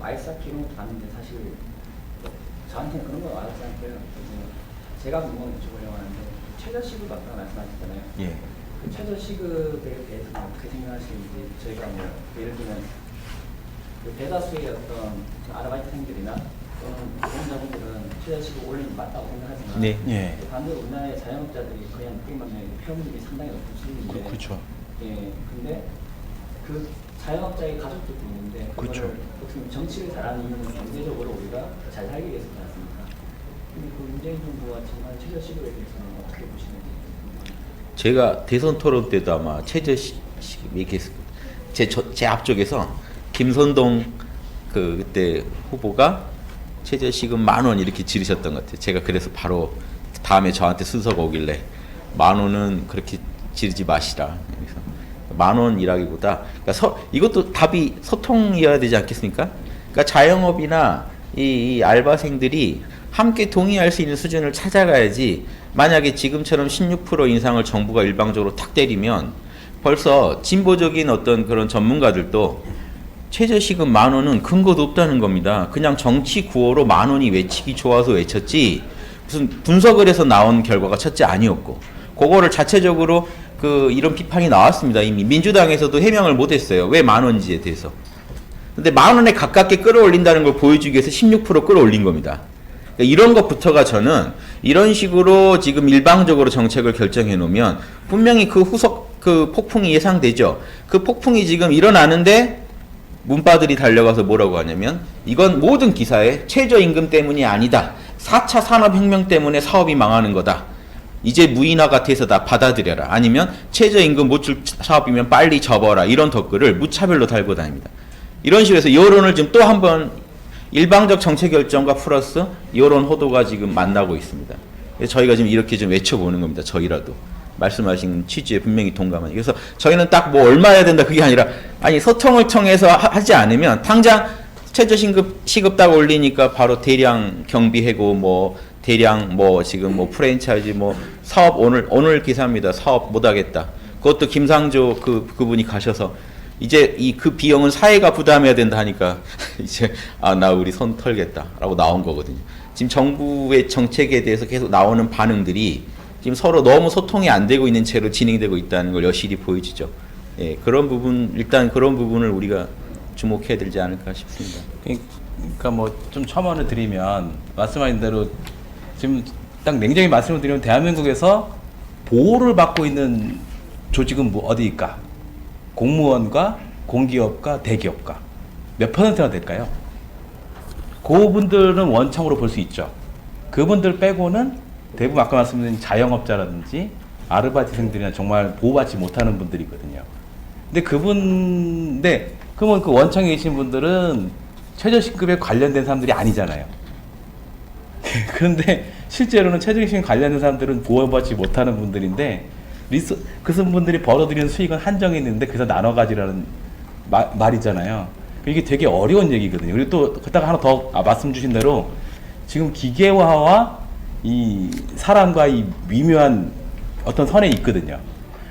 아이스하키 이런 것도 봤는데 사실 저한테는 그런 거 와닿지 않고요. 제가 궁금한 거 여쭤보려고 하는데 최저시급 아까 말씀하셨잖아요. 예. 그 최저시급에 대해서 어떻게 생각하시는지 저희가 뭐 예를 들면 그 대다수의 어떤 아르바이트생들이나 또는 노동자분들은 최저시급 올리는 게 맞다고 생각하지만 네. 예. 반대로 우리나라의 자영업자들이 거의 한 600만 명의 평균이 상당히 높은 수준인데 그렇죠. 예, 근데 그 자영업자의 가족들도 있는데 그거를 그렇죠. 어떻게 보면 정치를 잘하는 이유는 경제적으로 우리가 잘 살기 위해서지 않습니까? 근데 그 문재인 정부가 정말 최저시급에 대해서는 어떻게 보시는지 제가 대선 토론 때도 아마 최저시급 얘기했을 거예요. 제 앞쪽에서 김선동 그때 후보가 최저시급 10,000원 이렇게 지르셨던 것 같아요. 제가 그래서 바로 다음에 저한테 순서가 오길래 10,000원은 그렇게 지르지 마시라. 그래서 10,000원이라기보다 그러니까 이것도 답이 소통이어야 되지 않겠습니까? 그러니까 자영업이나 이 알바생들이 함께 동의할 수 있는 수준을 찾아가야지. 만약에 지금처럼 16% 인상을 정부가 일방적으로 탁 때리면 벌써 진보적인 어떤 그런 전문가들도 최저시급 10,000원은 근거도 없다는 겁니다. 그냥 정치 구호로 10,000원이 외치기 좋아서 외쳤지 무슨 분석을 해서 나온 결과가 첫째 아니었고 그거를 자체적으로 이런 비판이 나왔습니다. 이미 민주당에서도 해명을 못했어요. 왜 10,000원인지에 대해서. 근데 10,000원에 가깝게 끌어올린다는 걸 보여주기 위해서 16% 끌어올린 겁니다. 그러니까 이런 것부터가 저는 이런 식으로 지금 일방적으로 정책을 결정해 놓으면 분명히 그 후속 폭풍이 예상되죠. 그 폭풍이 지금 일어나는데 문바들이 달려가서 뭐라고 하냐면 이건 모든 기사에 최저임금 때문이 아니다. 4차 산업혁명 때문에 사업이 망하는 거다. 이제 무인화가 돼서 다 받아들여라. 아니면 최저임금 못줄 사업이면 빨리 접어라. 이런 댓글을 무차별로 달고 다닙니다. 이런 식으로 해서 여론을 지금 또 한 번 일방적 정책 결정과 플러스 여론 호도가 지금 만나고 있습니다. 그래서 저희가 지금 이렇게 좀 외쳐보는 겁니다. 저희라도. 말씀하신 취지에 분명히 동감하니. 그래서 저희는 딱 뭐 얼마 해야 된다 그게 아니라 아니 소통을 통해서 하지 않으면 당장 시급 딱 올리니까 바로 대량 경비해고 뭐 대량 뭐 지금 뭐 프랜차이즈 뭐 사업 오늘 기사입니다. 사업 못 하겠다. 그것도 김상조 그분이 가셔서 이제 그 비용은 사회가 부담해야 된다 하니까 이제 나 우리 손 털겠다라고 나온 거거든요. 지금 정부의 정책에 대해서 계속 나오는 반응들이 지금 서로 너무 소통이 안 되고 있는 채로 진행되고 있다는 걸 여실히 보여지죠. 예, 일단 그런 부분을 우리가 주목해야 되지 않을까 싶습니다. 그러니까 뭐 좀 첨언을 드리면 말씀하신 대로 지금 딱 냉정히 말씀을 드리면 대한민국에서 보호를 받고 있는 조직은 뭐 어디일까? 공무원과 공기업과 대기업과 몇 퍼센트나 될까요? 그분들은 원청으로 볼 수 있죠. 그분들 빼고는 대부분 아까 말씀드린 자영업자라든지 아르바이트생들이나 정말 보호받지 못하는 분들이거든요. 근데 그러면 그 원청에 계신 분들은 최저시급에 관련된 사람들이 아니잖아요. 그런데 실제로는 최저시급 관련된 사람들은 보호받지 못하는 분들인데 그 분들이 벌어들이는 수익은 한정이 있는데 그래서 나눠 가지라는 말이잖아요. 이게 되게 어려운 얘기거든요. 그리고 또 그다가 하나 더 말씀 주신 대로 지금 기계화와 이 사람과 이 미묘한 어떤 선에 있거든요.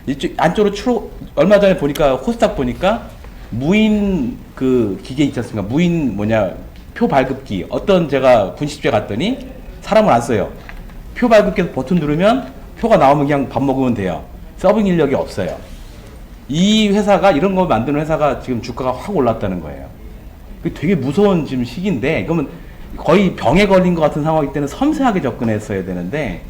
이쪽 안쪽으로 얼마 전에 보니까 코스닥 보니까 무인 그 기계 있지 않습니까? 무인 표 발급기. 어떤 제가 분식집에 갔더니 사람을 안 써요. 표 발급기에서 버튼 누르면 표가 나오면 그냥 밥 먹으면 돼요. 서빙 인력이 없어요. 이 회사가 이런 거 만드는 회사가 지금 주가가 확 올랐다는 거예요. 되게 무서운 지금 시기인데 그러면 거의 병에 걸린 것 같은 상황이기 때문에 섬세하게 접근했어야 되는데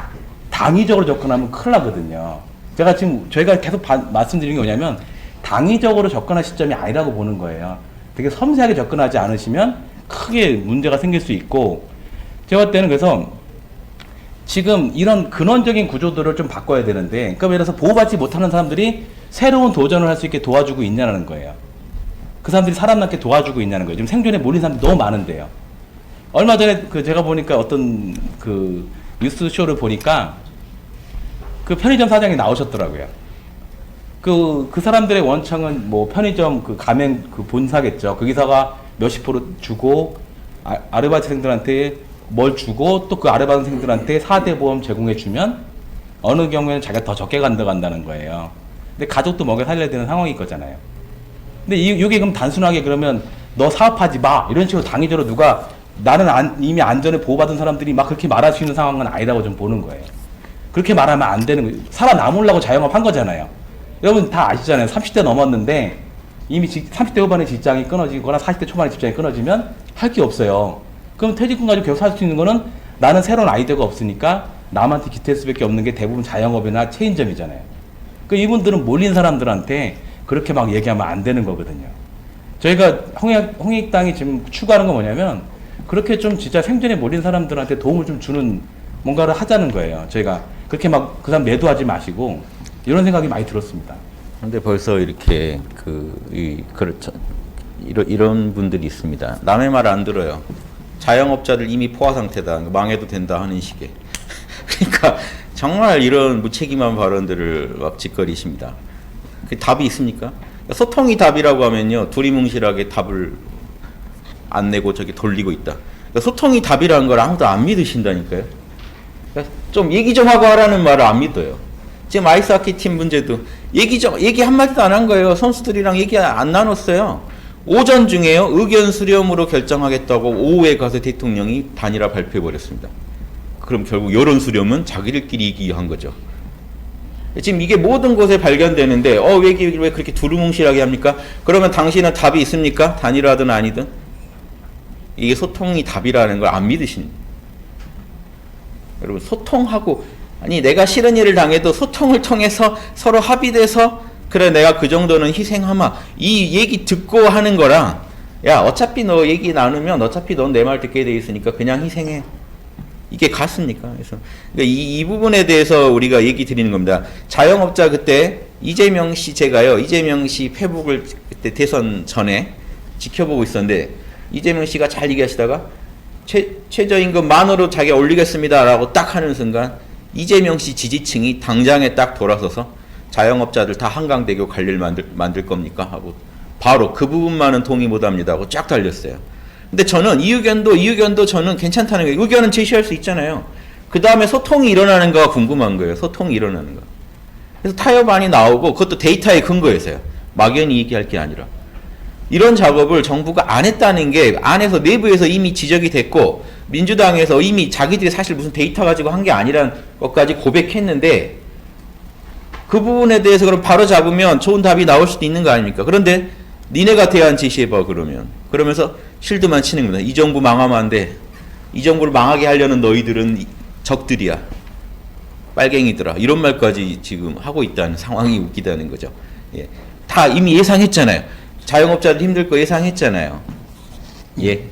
당위적으로 접근하면 큰일 나거든요. 제가 지금 저희가 계속 말씀드리는 게 뭐냐면 당위적으로 접근할 시점이 아니라고 보는 거예요. 되게 섬세하게 접근하지 않으시면 크게 문제가 생길 수 있고 제가 볼 때는 그래서 지금 이런 근원적인 구조들을 좀 바꿔야 되는데 그러니까 예를 들어서 보호받지 못하는 사람들이 새로운 도전을 할 수 있게 도와주고 있냐는 거예요. 그 사람들이 살아남게 도와주고 있냐는 거예요. 지금 생존에 몰린 사람들이 너무 많은데요. 얼마 전에 제가 보니까 어떤 뉴스쇼를 보니까 그 편의점 사장이 나오셨더라고요. 그 사람들의 원청은 뭐 편의점 가맹 본사겠죠. 거기서가 몇십 프로 주고 아르바이트생들한테 뭘 주고 또 그 아르바이트생들한테 4대 보험 제공해 주면 어느 경우에는 자기가 더 적게 간다는 거예요. 근데 가족도 먹여 살려야 되는 상황일 거잖아요. 근데 이게 그럼 단순하게 그러면 너 사업하지 마 이런 식으로 당위적으로 누가 나는 이미 안전을 보호받은 사람들이 막 그렇게 말할 수 있는 상황은 아니라고 좀 보는 거예요. 그렇게 말하면 안 되는 거예요. 살아남으려고 자영업 한 거잖아요. 여러분 다 아시잖아요. 30대 넘었는데 이미 30대 후반에 직장이 끊어지거나 40대 초반에 직장이 끊어지면 할 게 없어요. 그럼 퇴직금 가지고 계속 살 수 있는 거는 나는 새로운 아이디어가 없으니까 남한테 기댈 수밖에 없는 게 대부분 자영업이나 체인점이잖아요. 그 이분들은 몰린 사람들한테 그렇게 막 얘기하면 안 되는 거거든요. 저희가 홍익당이 지금 추구하는 건 뭐냐면 그렇게 좀 진짜 생존에 몰린 사람들한테 도움을 좀 주는 뭔가를 하자는 거예요. 저희가 그렇게 막 그 사람 매도하지 마시고 이런 생각이 많이 들었습니다. 근데 벌써 이렇게 그렇죠. 이런 분들이 있습니다. 남의 말 안 들어요. 자영업자들 이미 포화 상태다. 망해도 된다 하는 식의. 그러니까 정말 이런 무책임한 발언들을 막 짓거리십니다. 그 답이 있습니까? 소통이 답이라고 하면요. 두리뭉실하게 답을 안 내고 저기 돌리고 있다. 소통이 답이라는 걸 아무도 안 믿으신다니까요. 좀 얘기 좀 하고 하라는 말을 안 믿어요. 지금 아이스하키 팀 문제도 얘기 한마디도 안 한 거예요. 선수들이랑 얘기 안 나눴어요. 오전 중에요. 의견 수렴으로 결정하겠다고 오후에 가서 대통령이 단일화 발표해버렸습니다. 그럼 결국 여론 수렴은 자기들끼리 얘기한 거죠. 지금 이게 모든 곳에 발견되는데 왜 그렇게 두루뭉실하게 합니까? 그러면 당신은 답이 있습니까? 단일화든 아니든. 이게 소통이 답이라는 걸 안 믿으신. 여러분 소통하고 아니 내가 싫은 일을 당해도 소통을 통해서 서로 합의돼서 그래 내가 그 정도는 희생하마 이 얘기 듣고 하는 거랑 야 어차피 너 얘기 나누면 어차피 넌 내 말 듣게 돼 있으니까 그냥 희생해 이게 같습니까? 그래서 이 부분에 대해서 우리가 얘기 드리는 겁니다. 자영업자 그때 이재명 씨 제가요 이재명 씨 페북을 그때 대선 전에 지켜보고 있었는데 이재명 씨가 잘 얘기하시다가 최저임금 10,000원으로 자기가 올리겠습니다라고 딱 하는 순간 이재명 씨 지지층이 당장에 딱 돌아서서 자영업자들 다 한강대교 갈 일 만들 겁니까? 하고 바로 그 부분만은 동의 못합니다 하고 쫙 달렸어요. 근데 저는 이 의견도 저는 괜찮다는 거예요. 의견은 제시할 수 있잖아요. 그 다음에 소통이 일어나는 거가 궁금한 거예요. 소통이 일어나는 거. 그래서 타협안이 나오고 그것도 데이터에 근거해서요. 막연히 얘기할 게 아니라. 이런 작업을 정부가 안 했다는 게 안에서 내부에서 이미 지적이 됐고 민주당에서 이미 자기들이 사실 무슨 데이터 가지고 한 게 아니라는 것까지 고백했는데 그 부분에 대해서 그럼 바로 잡으면 좋은 답이 나올 수도 있는 거 아닙니까? 그런데 니네가 대안 제시해봐 그러면. 그러면서 실드만 치는 겁니다. 이 정부 망하면 안 돼. 이 정부를 망하게 하려는 너희들은 적들이야. 빨갱이들아. 이런 말까지 지금 하고 있다는 상황이 웃기다는 거죠. 예. 다 이미 예상했잖아요. 자영업자들 힘들 거 예상했잖아요. 예.